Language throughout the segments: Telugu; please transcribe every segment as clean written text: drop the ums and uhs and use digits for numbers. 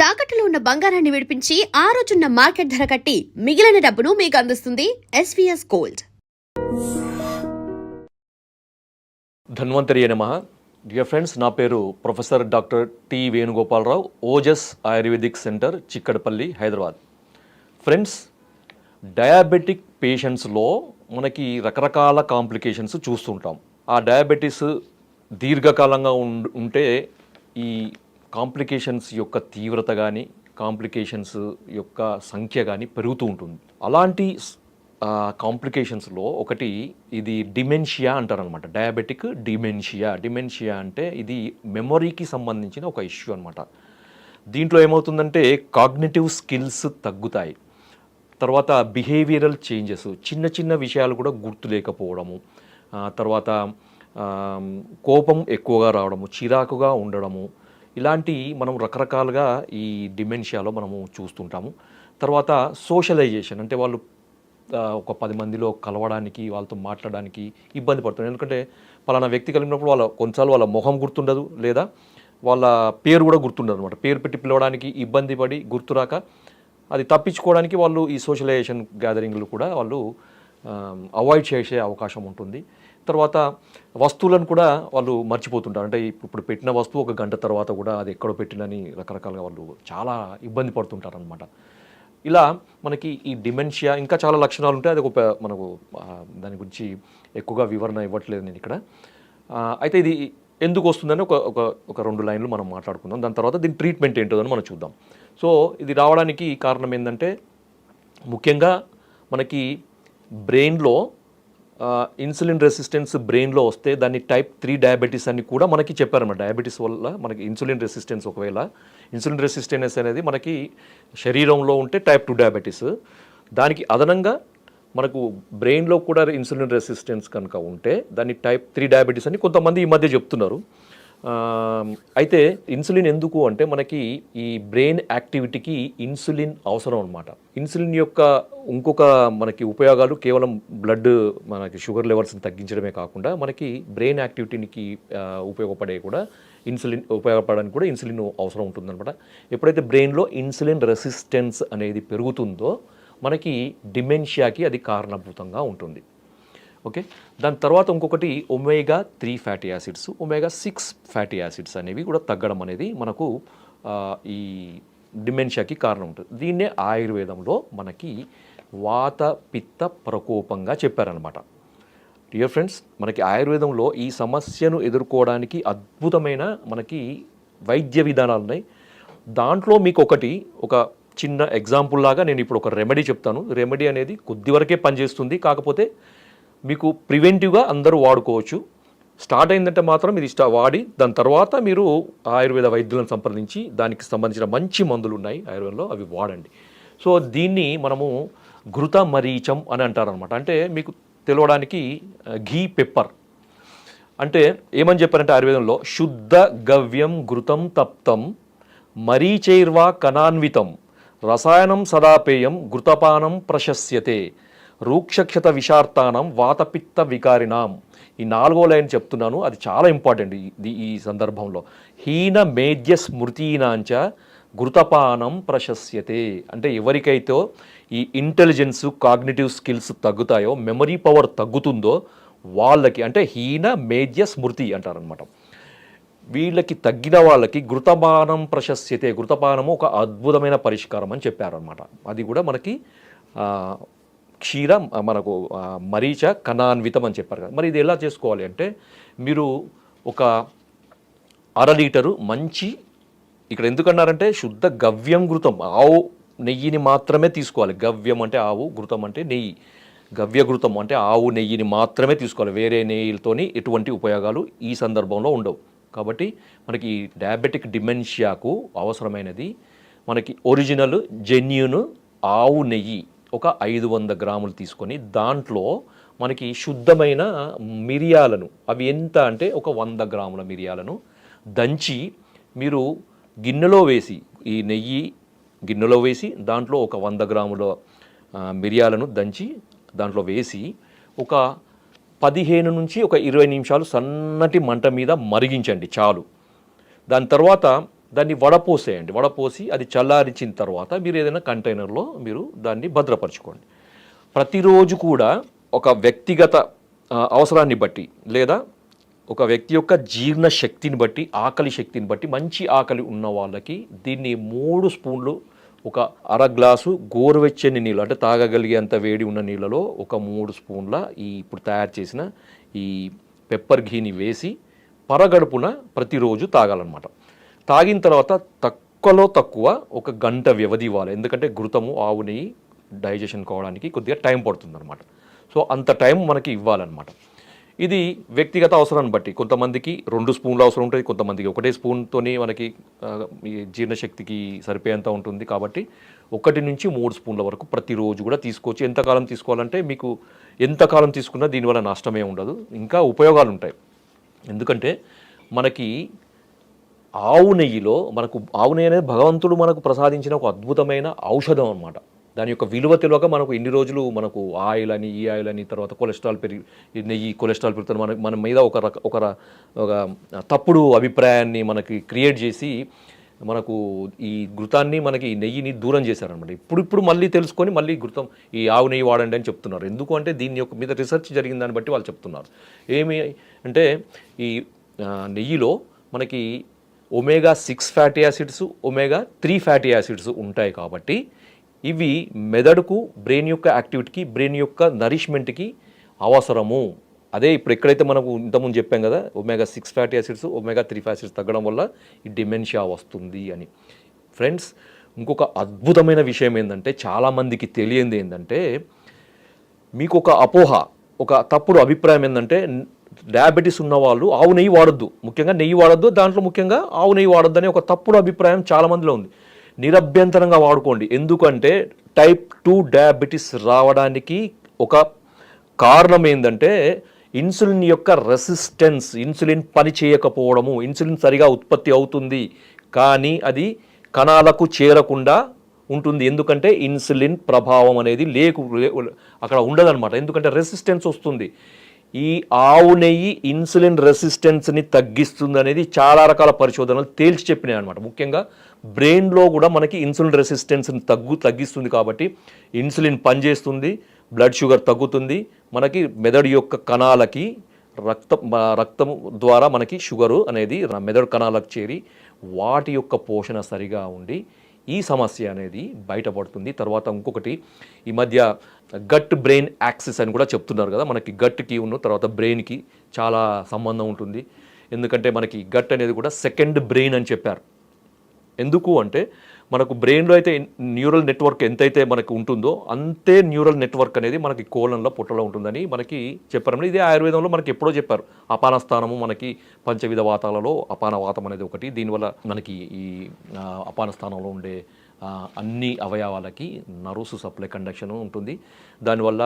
తాకట్టులో ఉన్న బంగారాన్ని విడిపించి ఆ రోజున్న మార్కెట్ ధర కట్టి మిగిలిన డబ్బును మీకు అందిస్తుంది ఎస్వీఎస్ గోల్డ్. ధన్వంతరి నమః. డియర్ ఫ్రెండ్స్, నా పేరు professor doctor T Venugopalarao, Ojas ayurvedic centre, Chikkadpally, Hyderabad. Friends, diabetic పేషెంట్స్లో మనకి రకరకాల కాంప్లికేషన్స్ చూస్తుంటాం. ఆ డయాబెటీస్ దీర్ఘకాలంగా ఉంటే ఈ కాంప్లికేషన్స్ యొక్క తీవ్రత కానీ కాంప్లికేషన్స్ యొక్క సంఖ్య కానీ పెరుగుతూ ఉంటుంది. అలాంటి కాంప్లికేషన్స్లో ఒకటి ఇది డిమెన్షియా అంటారనమాట. డయాబెటిక్ డిమెన్షియా అంటే ఇది మెమొరీకి సంబంధించిన ఒక ఇష్యూ అనమాట. దీంట్లో ఏమవుతుందంటే కాగ్నిటివ్ స్కిల్స్ తగ్గుతాయి. తర్వాత బిహేవియరల్ చేంజెస్, చిన్న చిన్న విషయాలు కూడా గుర్తు లేకపోవడము, తర్వాత కోపం ఎక్కువగా రావడము, చిరాకుగా ఉండడము, ఇలాంటి మనం రకరకాలుగా ఈ డిమెన్షియాలో మనము చూస్తుంటాము. తర్వాత సోషలైజేషన్ అంటే వాళ్ళు ఒక 10 మందిలో కలవడానికి, వాళ్ళతో మాట్లాడడానికి ఇబ్బంది పడుతున్నారు. ఎందుకంటే పలానా వ్యక్తి కలిగినప్పుడు కొన్నిసార్లు వాళ్ళ మొహం గుర్తుండదు, లేదా వాళ్ళ పేరు కూడా గుర్తుండదు అనమాట. పేరు పెట్టి పిలవడానికి ఇబ్బంది పడి గుర్తురాక అది తప్పించుకోవడానికి వాళ్ళు ఈ సోషలైజేషన్ గ్యాదరింగ్లు కూడా వాళ్ళు అవాయిడ్ చేసే అవకాశం ఉంటుంది. తర్వాత వస్తువులను కూడా వాళ్ళు మర్చిపోతుంటారు. అంటే ఇప్పుడు పెట్టిన వస్తువు ఒక గంట తర్వాత కూడా అది ఎక్కడో పెట్టినని రకరకాలుగా వాళ్ళు చాలా ఇబ్బంది పడుతుంటారు అనమాట. ఇలా మనకి ఈ డిమెన్షియా ఇంకా చాలా లక్షణాలు ఉంటాయి. అది మనకు దాని గురించి ఎక్కువగా వివరణ ఇవ్వట్లేదు నేను ఇక్కడ. అయితే ఇది ఎందుకు వస్తుందని ఒక 2 లైన్లు మనం మాట్లాడుకుందాం. దాని తర్వాత దీని ట్రీట్మెంట్ ఏంటో అని మనం చూద్దాం. సో ఇది రావడానికి కారణం ఏంటంటే ముఖ్యంగా మనకి బ్రెయిన్లో ఇన్సులిన్ రెసిస్టెన్స్ బ్రెయిన్లో వస్తే దాన్ని టైప్ 3 డయాబెటీస్ అని కూడా మనకి చెప్పారన్నమాట. డయాబెటీస్ వల్ల మనకి ఇన్సులిన్ రెసిస్టెన్స్, ఒకవేళ ఇన్సులిన్ రెసిస్టెన్స్ అనేది మనకి శరీరంలో ఉంటే టైప్ 2 డయాబెటీస్, దానికి అదనంగా మనకు బ్రెయిన్లో కూడా ఇన్సులిన్ రెసిస్టెన్స్ కనుక ఉంటే దాన్ని టైప్ 3 డయాబెటీస్ అని కొంతమంది ఈ మధ్య చెప్తున్నారు. అయితే ఇన్సులిన్ ఎందుకు అంటే మనకి ఈ బ్రెయిన్ యాక్టివిటీకి ఇన్సులిన్ అవసరం అనమాట. ఇన్సులిన్ యొక్క ఇంకొక మనకి ఉపయోగాలు కేవలం బ్లడ్ మనకి షుగర్ లెవెల్స్ని తగ్గించడమే కాకుండా మనకి బ్రెయిన్ యాక్టివిటీకి ఉపయోగపడడానికి కూడా ఇన్సులిన్ అవసరం ఉంటుందన్నమాట. ఎప్పుడైతే బ్రెయిన్లో ఇన్సులిన్ రెసిస్టెన్స్ అనేది పెరుగుతుందో మనకి డిమెన్షియాకి అది కారణభూతంగా ఉంటుంది. ఓకే, దాని తర్వాత ఇంకొకటి omega 3 fatty acids, omega 6 fatty acids అనేవి కూడా తగ్గడం అనేది మనకు ఈ డిమెన్షియాకి కారణం ఉంటుంది. దీన్నే ఆయుర్వేదంలో మనకి వాత పిత్త ప్రకోపంగా చెప్పారనమాట. డియర్ ఫ్రెండ్స్, మనకి ఆయుర్వేదంలో ఈ సమస్యను ఎదుర్కోవడానికి అద్భుతమైన మనకి వైద్య విధానాలు ఉన్నాయి. దాంట్లో మీకు ఒక చిన్న ఎగ్జాంపుల్ లాగా నేను ఇప్పుడు ఒక రెమెడీ చెప్తాను. రెమెడీ అనేది కొద్ది వరకే పనిచేస్తుంది, కాకపోతే మీకు ప్రివెంటివ్గా అందరూ వాడుకోవచ్చు. స్టార్ట్ అయిందంటే మాత్రం ఇది వాడి దాని తర్వాత మీరు ఆయుర్వేద వైద్యులను సంప్రదించి దానికి సంబంధించిన మంచి మందులు ఉన్నాయి ఆయుర్వేదంలో, అవి వాడండి. సో దీన్ని మనము ఘృత మరీచం అని అంటారనమాట. అంటే మీకు తెలవడానికి ఘీ పెప్పర్ అంటే ఏమని చెప్పారంటే ఆయుర్వేదంలో శుద్ధ గవ్యం ఘృతం తప్తం మరీచైర్వా కణాన్వితం రసాయనం సదాపేయం ఘృతపానం ప్రశస్యతే రూక్షక్షత విషార్తానం వాతపిత్త వికారినాం. ఈ 4వ లైన్ చెప్తున్నాను, అది చాలా ఇంపార్టెంట్ ఈ సందర్భంలో. హీన మేధ్య స్మృతీనాంచ ఘృతపానం ప్రశస్యతే అంటే ఎవరికైతే ఈ ఇంటెలిజెన్స్, కాగ్నిటివ్ స్కిల్స్ తగ్గుతాయో, మెమరీ పవర్ తగ్గుతుందో వాళ్ళకి, అంటే హీన మేధ్య స్మృతి అంటారనమాట, వీళ్ళకి తగ్గిన వాళ్ళకి ఘృతపానం ప్రశస్యతే, ఘృతపానము ఒక అద్భుతమైన పరిష్కారం అని చెప్పారనమాట. అది కూడా మనకి మనకు మరీచ కణాన్వితం అని చెప్పారు కదా. మరి ఇది ఎలా చేసుకోవాలి అంటే మీరు ఒక 1/2 లీటరు మంచి, ఇక్కడ ఎందుకన్నారంటే శుద్ధ గవ్యం ఘృతం, ఆవు నెయ్యిని మాత్రమే తీసుకోవాలి. గవ్యం అంటే ఆవు, ఘృతం అంటే నెయ్యి. గవ్య ఘృతం అంటే ఆవు నెయ్యిని మాత్రమే తీసుకోవాలి. వేరే నెయ్యిలతోని ఎటువంటి ఉపయోగాలు ఈ సందర్భంలో ఉండవు. కాబట్టి మనకి డయాబెటిక్ డిమెన్షియాకు అవసరమైనది మనకి ఒరిజినల్ జెన్యూన్ ఆవు నెయ్యి ఒక 500 గ్రాములు తీసుకొని దాంట్లో మనకి శుద్ధమైన మిరియాలను, అవి ఎంత అంటే ఒక 100 గ్రాముల మిరియాలను దంచి మీరు గిన్నెలో వేసి, ఈ నెయ్యి గిన్నెలో వేసి దాంట్లో ఒక 100 గ్రాముల మిరియాలను దంచి దాంట్లో వేసి ఒక 15 నుంచి 20 నిమిషాలు సన్నటి మంట మీద మరిగించండి చాలు. దాని తర్వాత దాన్ని వడపోసేయండి. వడపోసి అది చల్లారించిన తర్వాత మీరు ఏదైనా కంటైనర్లో మీరు దాన్ని భద్రపరచుకోండి. ప్రతిరోజు కూడా ఒక వ్యక్తిగత అవసరాన్ని బట్టి లేదా ఒక వ్యక్తి యొక్క జీర్ణ శక్తిని బట్టి, ఆకలి శక్తిని బట్టి, మంచి ఆకలి ఉన్న వాళ్ళకి దీన్ని 3 స్పూన్లు ఒక అర గ్లాసు గోరువెచ్చని నీళ్ళు, అంటే తాగగలిగేంత వేడి ఉన్న నీళ్ళలో ఒక 3 స్పూన్ల ఇప్పుడు తయారు చేసిన ఈ పెప్పర్ ఘీని వేసి పరగడుపున ప్రతిరోజు తాగాలన్నమాట. తాగిన తర్వాత తక్కువలో తక్కువ ఒక గంట వ్యవధి ఇవ్వాలి. ఎందుకంటే ఘృతము, ఆవు నెయ్యి డైజెషన్ కావడానికి కొద్దిగా టైం పడుతుందన్నమాట. సో అంత టైం మనకి ఇవ్వాలన్నమాట. ఇది వ్యక్తిగత అవసరాన్ని బట్టి కొంతమందికి 2 స్పూన్లు అవసరం ఉంటుంది, కొంతమందికి 1 స్పూన్తోనే మనకి ఈ జీర్ణశక్తికి సరిపోయేంత ఉంటుంది. కాబట్టి 1 నుంచి 3 స్పూన్ల వరకు ప్రతిరోజు కూడా తీసుకోవచ్చు. ఎంతకాలం తీసుకోవాలంటే మీకు ఎంతకాలం తీసుకున్నా దీనివల్ల నష్టమే ఉండదు, ఇంకా ఉపయోగాలు ఉంటాయి. ఎందుకంటే మనకి ఆవు నెయ్యిలో ఆవు నెయ్యి అనేది భగవంతుడు మనకు ప్రసాదించిన ఒక అద్భుతమైన ఔషధం అన్నమాట. దాని యొక్క విలువ తెలియక మనకు ఇన్ని రోజులు మనకు ఆయిల్ అని, ఈ ఆయిల్ అని, తర్వాత కొలెస్ట్రాల్ నెయ్యి కొలెస్ట్రాల్ పెరుగుతుంది మన మీద ఒక తప్పుడు అభిప్రాయాన్ని మనకి క్రియేట్ చేసి మనకు ఈ ఘృతాన్ని, మనకి ఈ నెయ్యిని దూరం చేశారనమాట. ఇప్పుడు మళ్ళీ తెలుసుకొని మళ్ళీ ఘృతం, ఈ ఆవు నెయ్యి వాడండి అని చెప్తున్నారు. ఎందుకు అంటే దీని యొక్క మీద రీసెర్చ్ జరిగిన దాన్ని బట్టి వాళ్ళు చెప్తున్నారు. ఏమి అంటే ఈ నెయ్యిలో మనకి omega 6 fatty acids, omega 3 fatty acids ఉంటాయి. కాబట్టి ఇవి మెదడుకు, బ్రెయిన్ యొక్క యాక్టివిటీకి, బ్రెయిన్ యొక్క నరిష్మెంట్కి అవసరము. అదే ఇప్పుడు ఎక్కడైతే మనకు ఇంతకుముందు చెప్పాం కదా, omega 6 fatty acids, omega 3 fatty acids తగ్గడం వల్ల ఈ డిమెన్షియా వస్తుంది అని. ఫ్రెండ్స్, ఇంకొక అద్భుతమైన విషయం ఏంటంటే, చాలామందికి తెలియంది ఏంటంటే, మీకు ఒక అపోహ, ఒక తప్పుడు అభిప్రాయం ఏంటంటే, డయాబెటీస్ ఉన్నవాళ్ళు ఆవు నెయ్యి వాడొద్దు, ముఖ్యంగా నెయ్యి వాడొద్దు, దాంట్లో ముఖ్యంగా ఆవు నెయ్యి వాడొద్దు అనే ఒక తప్పుడు అభిప్రాయం చాలామందిలో ఉంది. నిరభ్యంతరంగా వాడుకోండి. ఎందుకంటే టైప్ 2 డయాబెటీస్ రావడానికి ఒక కారణం ఏంటంటే ఇన్సులిన్ యొక్క రెసిస్టెన్స్, ఇన్సులిన్ పని చేయకపోవడము. ఇన్సులిన్ సరిగా ఉత్పత్తి అవుతుంది కానీ అది కణాలకు చేరకుండా ఉంటుంది. ఎందుకంటే ఇన్సులిన్ ప్రభావం అనేది అక్కడ ఉండదన్నమాట. ఎందుకంటే రెసిస్టెన్స్ వస్తుంది. ఈ ఆవు నెయ్యి ఇన్సులిన్ రెసిస్టెన్స్ని తగ్గిస్తుంది అనేది చాలా రకాల పరిశోధనలు తేల్చి చెప్పినాయి అనమాట. ముఖ్యంగా బ్రెయిన్లో కూడా మనకి ఇన్సులిన్ రెసిస్టెన్స్ని తగ్గిస్తుంది. కాబట్టి ఇన్సులిన్ పనిచేస్తుంది, బ్లడ్ షుగర్ తగ్గుతుంది, మనకి మెదడు యొక్క కణాలకి రక్తం ద్వారా మనకి షుగరు అనేది మెదడు కణాలకు చేరి వాటి యొక్క పోషణ సరిగా ఉండి ఈ సమస్య అనేది బయటపడుతుంది. తర్వాత ఇంకొకటి, ఈ మధ్య గట్ బ్రెయిన్ యాక్సిస్ అని కూడా చెప్తున్నారు కదా. మనకి గట్కి తర్వాత బ్రెయిన్కి చాలా సంబంధం ఉంటుంది. ఎందుకంటే మనకి గట్ అనేది కూడా సెకండ్ బ్రెయిన్ అని చెప్పారు. ఎందుకు అంటే మనకు బ్రెయిన్లో అయితే న్యూరల్ నెట్వర్క్ ఎంతైతే మనకు ఉంటుందో అంతే న్యూరల్ నెట్వర్క్ అనేది మనకి కోలంలో, పొట్టలో ఉంటుందని మనకి చెప్పారు. ఇదే ఆయుర్వేదంలో మనకి ఎప్పుడో చెప్పారు. అపాన స్థానము, మనకి పంచవిధ వాతాలలో అపాన వాతం అనేది ఒకటి. దీనివల్ల మనకి ఈ అపాన స్థానంలో ఉండే అన్ని అవయవాలకి నర్వ్స్ సప్లై కండక్షన్ ఉంటుంది. దానివల్ల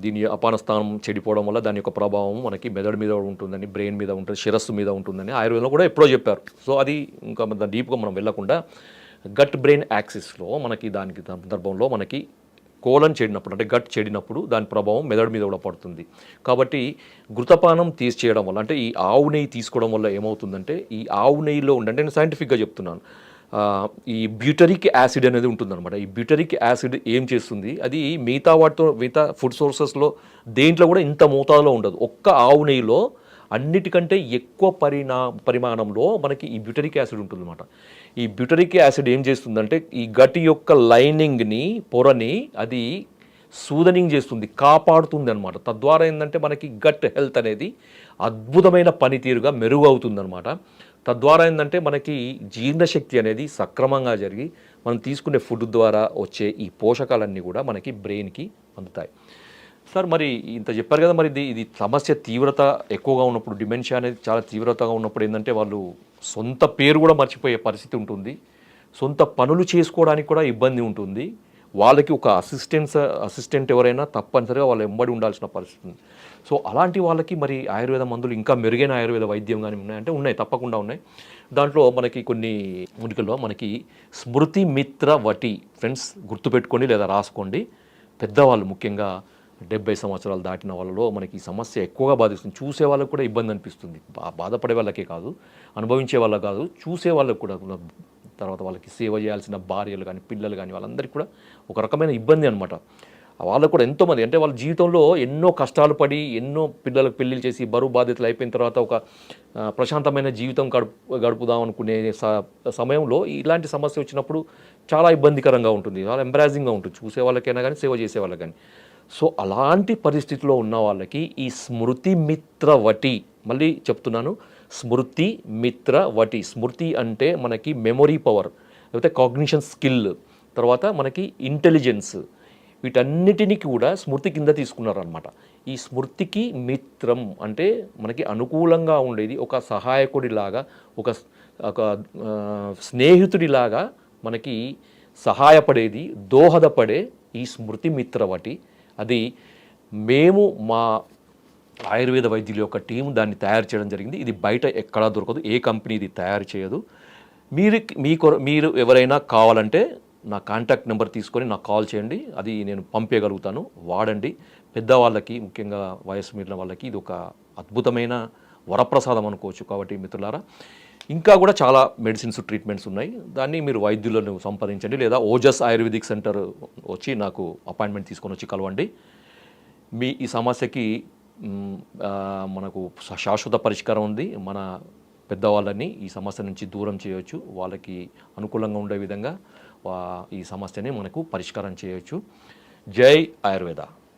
దీని అపాన స్థానం చెడిపోవడం వల్ల దాని యొక్క ప్రభావం మనకి మెదడు మీద ఉంటుందని, బ్రెయిన్ మీద ఉంటుంది, శిరస్సు మీద ఉంటుందని ఆయుర్వేదంలో కూడా ఎప్పుడో చెప్పారు. సో అది ఇంకా డీప్గా మనం వెళ్ళకుండా గట్ బ్రెయిన్ యాక్సిస్లో మనకి దానికి సందర్భంలో మనకి కోలన్ చెడినప్పుడు, అంటే గట్ చెడినప్పుడు దాని ప్రభావం మెదడు మీద కూడా పడుతుంది. కాబట్టి ఘృతపానం తీసేయడం వల్ల, అంటే ఈ ఆవు నెయ్యి తీసుకోవడం వల్ల ఏమవుతుందంటే, ఈ ఆవు నెయ్యిలో అంటే నేను సైంటిఫిక్గా చెప్తున్నాను, ఈ బ్యూటరిక్ యాసిడ్ అనేది ఉంటుందన్నమాట. ఈ బ్యూటరిక్ యాసిడ్ ఏం చేస్తుంది, అది మిగతా ఫుడ్ సోర్సెస్లో దేంట్లో కూడా ఇంత మోతాదులో ఉండదు. ఒక్క ఆవు నెయ్యిలో అన్నిటికంటే ఎక్కువ పరిమాణంలో మనకి ఈ బ్యూటరిక్ యాసిడ్ ఉంటుందన్నమాట. ఈ బ్యూటరిక్ యాసిడ్ ఏం చేస్తుందంటే ఈ గట్ యొక్క లైనింగ్ని, పొరని అది సూదనింగ్ చేస్తుంది, కాపాడుతుంది అనమాట. తద్వారా ఏంటంటే మనకి గట్ హెల్త్ అనేది అద్భుతమైన పనితీరుగా మెరుగవుతుందన్నమాట. తద్వారా ఏంటంటే మనకి జీర్ణశక్తి అనేది సక్రమంగా జరిగి మనం తీసుకునే ఫుడ్ ద్వారా వచ్చే ఈ పోషకాలన్నీ కూడా మనకి బ్రెయిన్కి అందుతాయి. సార్, మరి ఇంత చెప్పారు కదా, మరి ఇది సమస్య తీవ్రత ఎక్కువగా ఉన్నప్పుడు, డిమెన్షియా అనేది చాలా తీవ్రతగా ఉన్నప్పుడు ఏంటంటే వాళ్ళు సొంత పేరు కూడా మర్చిపోయే పరిస్థితి ఉంటుంది, సొంత పనులు చేసుకోవడానికి కూడా ఇబ్బంది ఉంటుంది. వాళ్ళకి ఒక అసిస్టెంట్ ఎవరైనా తప్పనిసరిగా వాళ్ళు ఎంబడి ఉండాల్సిన పరిస్థితి ఉంది. సో అలాంటి వాళ్ళకి మరి ఆయుర్వేద మందులు, ఇంకా మెరుగైన ఆయుర్వేద వైద్యం కానీ ఉన్నాయంటే ఉన్నాయి, తప్పకుండా ఉన్నాయి. దాంట్లో మనకి కొన్ని మూలికల్లో మనకి స్మృతి మిత్ర వటి, ఫ్రెండ్స్ గుర్తుపెట్టుకోండి లేదా రాసుకోండి. పెద్దవాళ్ళు ముఖ్యంగా 70 సంవత్సరాలు దాటిన వాళ్ళలో మనకి ఈ సమస్య ఎక్కువగా బాధిస్తుంది. చూసే వాళ్ళకు కూడా ఇబ్బంది అనిపిస్తుంది. బాధపడే వాళ్ళకే కాదు, అనుభవించే వాళ్ళకి కాదు, చూసే వాళ్ళకు కూడా. తర్వాత వాళ్ళకి సేవ చేయాల్సిన భార్యలు కానీ పిల్లలు కానీ వాళ్ళందరికీ కూడా ఒక రకమైన ఇబ్బంది అనమాట. వాళ్ళకు కూడా ఎంతోమంది అంటే వాళ్ళ జీవితంలో ఎన్నో కష్టాలు పడి ఎన్నో పిల్లలకు పెళ్ళిళ్ళు చేసి బరువు బాధ్యతలు అయిపోయిన తర్వాత ఒక ప్రశాంతమైన జీవితం గడుపుదాం అనుకునే సమయంలో ఇలాంటి సమస్య వచ్చినప్పుడు చాలా ఇబ్బందికరంగా ఉంటుంది, చాలా ఎంబరాజింగ్గా ఉంటుంది చూసే వాళ్ళకైనా కానీ సేవ చేసే వాళ్ళకి కానీ. సో అలాంటి పరిస్థితిలో ఉన్న వాళ్ళకి ఈ స్మృతి మిత్ర వటి, మళ్ళీ చెప్తున్నాను, స్మృతి మిత్ర వటి. స్మృతి అంటే మనకి మెమొరీ పవర్, లేకపోతే కాగ్నిషన్ స్కిల్, తర్వాత మనకి ఇంటెలిజెన్స్, వీటన్నిటినీ కూడా స్మృతి కింద తీసుకున్నారనమాట. ఈ స్మృతికి మిత్రం అంటే మనకి అనుకూలంగా ఉండేది, ఒక సహాయకుడిలాగా, ఒక స్నేహితుడిలాగా మనకి సహాయపడేది, దోహదపడే ఈ స్మృతి మిత్రవటి. అది మేము మా ఆయుర్వేద వైద్యుల యొక్క టీం దాన్ని తయారు చేయడం జరిగింది. ఇది బయట ఎక్కడా దొరకదు, ఏ కంపెనీ ఇది తయారు చేయదు. మీరు ఎవరైనా కావాలంటే నా కాంటాక్ట్ నెంబర్ తీసుకొని నాకు కాల్ చేయండి, అది నేను పంపేయగలుగుతాను. వాడండి. పెద్దవాళ్ళకి, ముఖ్యంగా వయసు మీరిన వాళ్ళకి ఇది ఒక అద్భుతమైన వరప్రసాదం అనుకోవచ్చు. కాబట్టి మిత్రులారా, ఇంకా కూడా చాలా మెడిసిన్స్, ట్రీట్మెంట్స్ ఉన్నాయి. దాన్ని మీరు వైద్యులను సంప్రదించండి, లేదా ఓజస్ ఆయుర్వేదిక్ సెంటర్ వచ్చి నాకు అపాయింట్మెంట్ తీసుకొని వచ్చి కలవండి. మీ ఈ సమస్యకి మనకు శాశ్వత పరిష్కారం ఉంది. మన పెద్దవాళ్ళని ఈ సమస్య నుంచి దూరం చేయవచ్చు, వాళ్ళకి అనుకూలంగా ఉండే విధంగా ఈ సమస్యని మనకు పరిష్కారం చేయవచ్చు. జై ఆయుర్వేద.